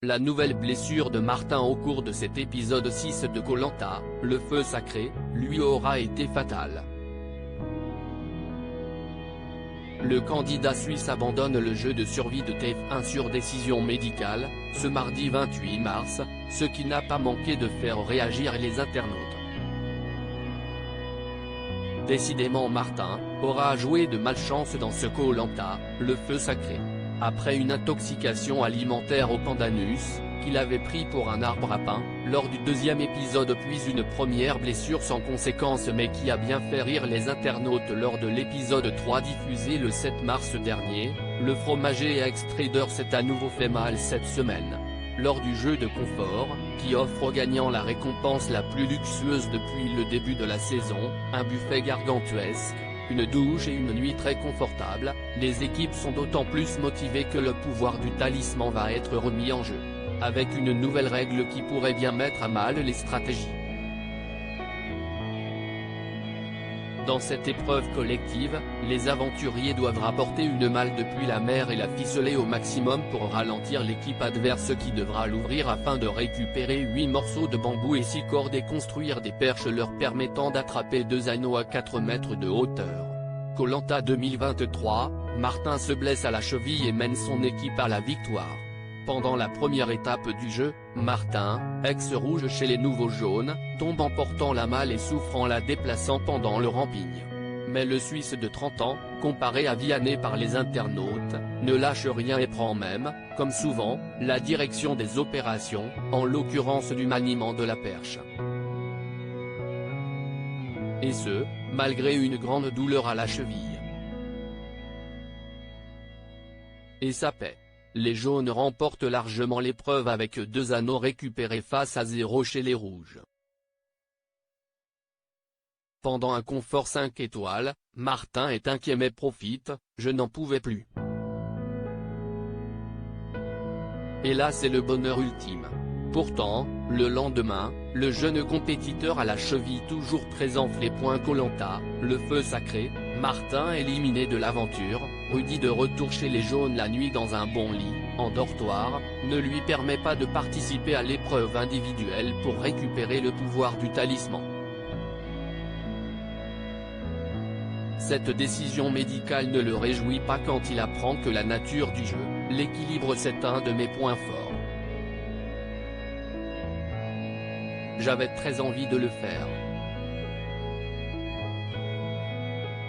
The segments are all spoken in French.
La nouvelle blessure de Martin au cours de cet épisode 6 de Koh Lanta, le feu sacré, lui aura été fatale. Le candidat suisse abandonne le jeu de survie de TF1 sur décision médicale, ce mardi 28 mars, ce qui n'a pas manqué de faire réagir les internautes. Décidément Martin aura joué de malchance dans ce Koh Lanta, le feu sacré. Après une intoxication alimentaire au pandanus, qu'il avait pris pour un arbre à pain, lors du deuxième épisode puis une première blessure sans conséquence mais qui a bien fait rire les internautes lors de l'épisode 3 diffusé le 7 mars dernier, le fromager et ex-trader s'est à nouveau fait mal cette semaine. Lors du jeu de confort, qui offre aux gagnants la récompense la plus luxueuse depuis le début de la saison, un buffet gargantuesque, une douche et une nuit très confortable, les équipes sont d'autant plus motivées que le pouvoir du talisman va être remis en jeu. Avec une nouvelle règle qui pourrait bien mettre à mal les stratégies. Dans cette épreuve collective, les aventuriers doivent rapporter une malle depuis la mer et la ficeler au maximum pour ralentir l'équipe adverse qui devra l'ouvrir afin de récupérer 8 morceaux de bambou et 6 cordes et construire des perches leur permettant d'attraper 2 anneaux à 4 mètres de hauteur. Koh Lanta 2023, Martin se blesse à la cheville et mène son équipe à la victoire. Pendant la première étape du jeu, Martin, ex-rouge chez les nouveaux jaunes, tombe en portant la malle et souffre en la déplaçant pendant le ramping. Mais le Suisse de 30 ans, comparé à Vianney par les internautes, ne lâche rien et prend même, comme souvent, la direction des opérations, en l'occurrence du maniement de la perche. Et ce, malgré une grande douleur à la cheville. Et ça paie. Les jaunes remportent largement l'épreuve avec 2 anneaux récupérés face à 0 chez les rouges. Pendant un confort 5 étoiles, Martin est inquiet mais profite, je n'en pouvais plus. Et là c'est le bonheur ultime. Pourtant, le lendemain, le jeune compétiteur à la cheville toujours très enflé. Koh Lanta, le feu sacré, Martin éliminé de l'aventure, Rudy de retour chez les jaunes la nuit dans un bon lit, en dortoir, ne lui permet pas de participer à l'épreuve individuelle pour récupérer le pouvoir du talisman. Cette décision médicale ne le réjouit pas quand il apprend que la nature du jeu, l'équilibre c'est un de mes points forts. J'avais très envie de le faire.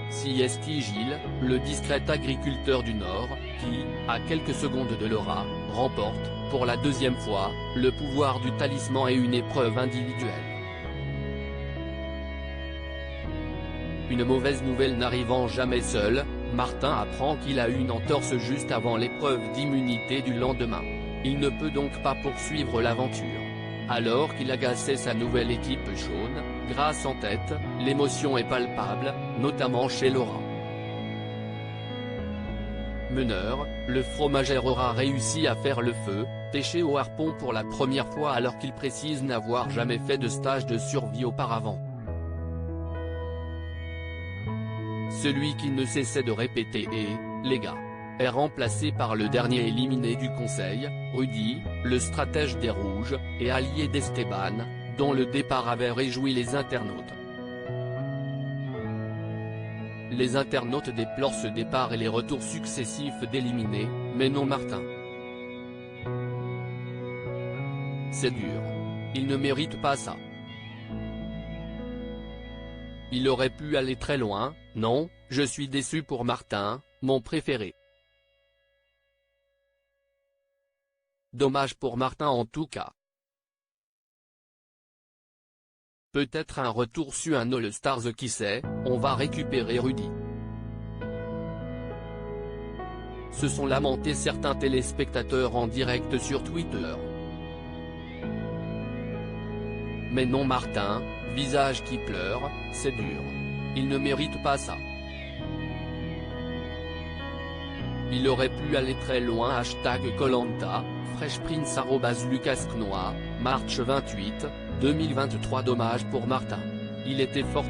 CST Gilles, le discret agriculteur du Nord, qui, à quelques secondes de Laura, remporte, pour la deuxième fois, le pouvoir du talisman et une épreuve individuelle. Une mauvaise nouvelle n'arrivant jamais seule, Martin apprend qu'il a eu une entorse juste avant l'épreuve d'immunité du lendemain. Il ne peut donc pas poursuivre l'aventure. Alors qu'il agaçait sa nouvelle équipe jaune, grâce en tête, l'émotion est palpable, notamment chez Laura. Meneur, le fromager aura réussi à faire le feu, pêcher au harpon pour la première fois alors qu'il précise n'avoir jamais fait de stage de survie auparavant. Celui qui ne cessait de répéter les gars, est remplacé par le dernier éliminé du conseil, Rudy, le stratège des rouges, et allié d'Esteban, dont le départ avait réjoui les internautes. Les internautes déplorent ce départ et les retours successifs d'éliminés, mais non Martin. C'est dur. Il ne mérite pas ça. Il aurait pu aller très loin, non, je suis déçu pour Martin, mon préféré. Dommage pour Martin en tout cas. Peut-être un retour sur un All-Stars qui sait, on va récupérer Rudy. Se sont lamentés certains téléspectateurs en direct sur Twitter. Mais non Martin, visage qui pleure, c'est dur. Il ne mérite pas ça. Il aurait pu aller très loin. Koh Lanta, FreshPrince @LucasKnoa, March 28, 2023. Dommage pour Martin. Il était fort.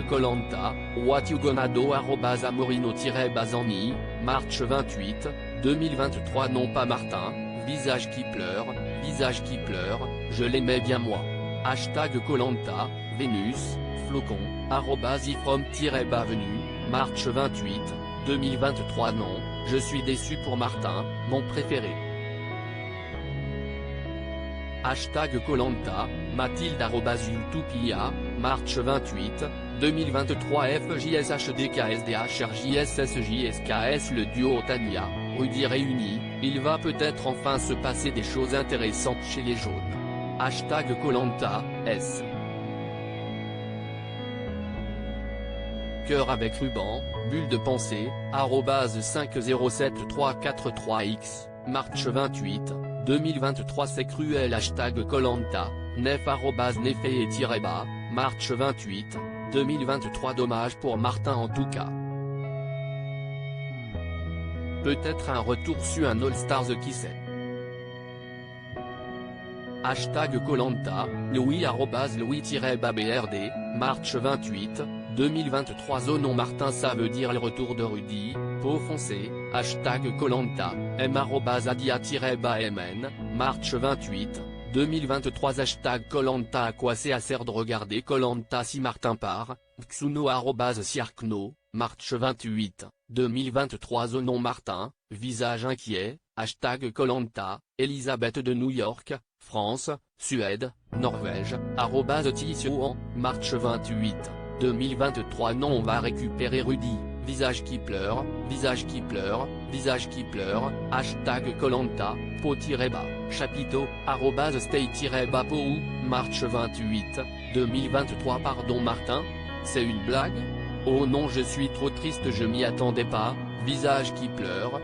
Koh Lanta, What You Gonna Do @Amorino-Bazani, March 28, 2023. Non pas Martin, visage qui pleure, je l'aimais bien moi. Hashtag Koh-Lanta, Vénus, Flocon, @ifrom-bavenu, March 28, 2023. Non, je suis déçu pour Martin, mon préféré. Hashtag Koh-Lanta, Mathilde @Utopia, March 28, 2023. FJSHDKSDHRJSSJSKS. Le duo Tania, Rudy réunis, il va peut-être enfin se passer des choses intéressantes chez les jaunes. Hashtag Koh-Lanta, S. Cœur avec ruban, bulle de pensée, @507343x, March 28, 2023. C'est cruel. Hashtag Koh-Lanta, nef @nefé-bas, March 28, 2023. Dommage pour Martin en tout cas. Peut-être un retour sur un All-Stars, qui sait. Hashtag Koh-Lanta, Louis @Louis-BRD, March 28, 2023. Oh non Martin, ça veut dire le retour de Rudy, peau foncée. Hashtag Koh-Lanta, M @Adia-MN, March 28, 2023. Hashtag Koh-Lanta, à quoi ça sert de regarder Koh-Lanta si Martin part, Xuno @Siarkno, March 28, 2023. Oh non Martin, visage inquiet. Hashtag Koh-Lanta, Elisabeth de New York, France, Suède, Norvège, @Tissouan, March 28, 2023. Non, on va récupérer Rudy, visage qui pleure, hashtag Koh-Lanta, po-bas, chapiteau, @stay-bas-pou, March 28, 2023. Pardon Martin? C'est une blague? Oh non, je suis trop triste, je m'y attendais pas. Visage qui pleure,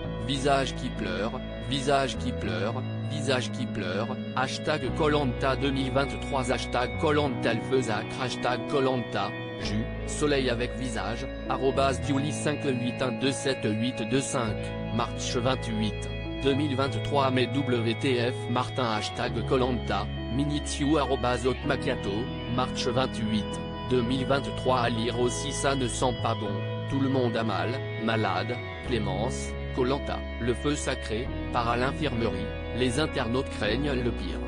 hashtag Koh-Lanta 2023. Hashtag Koh-Lanta Lefeuzac, hashtag Koh-Lanta, Jus, soleil avec visage, @Diuli58127825, March 28, 2023. Mais WTF Martin. Hashtag Koh-Lanta, Minitio @Hotmacato, March 28, 2023. À lire aussi. Ça ne sent pas bon, tout le monde a mal, malade, Clémence, Koh-Lanta, le feu sacré, part à l'infirmerie, les internautes craignent le pire.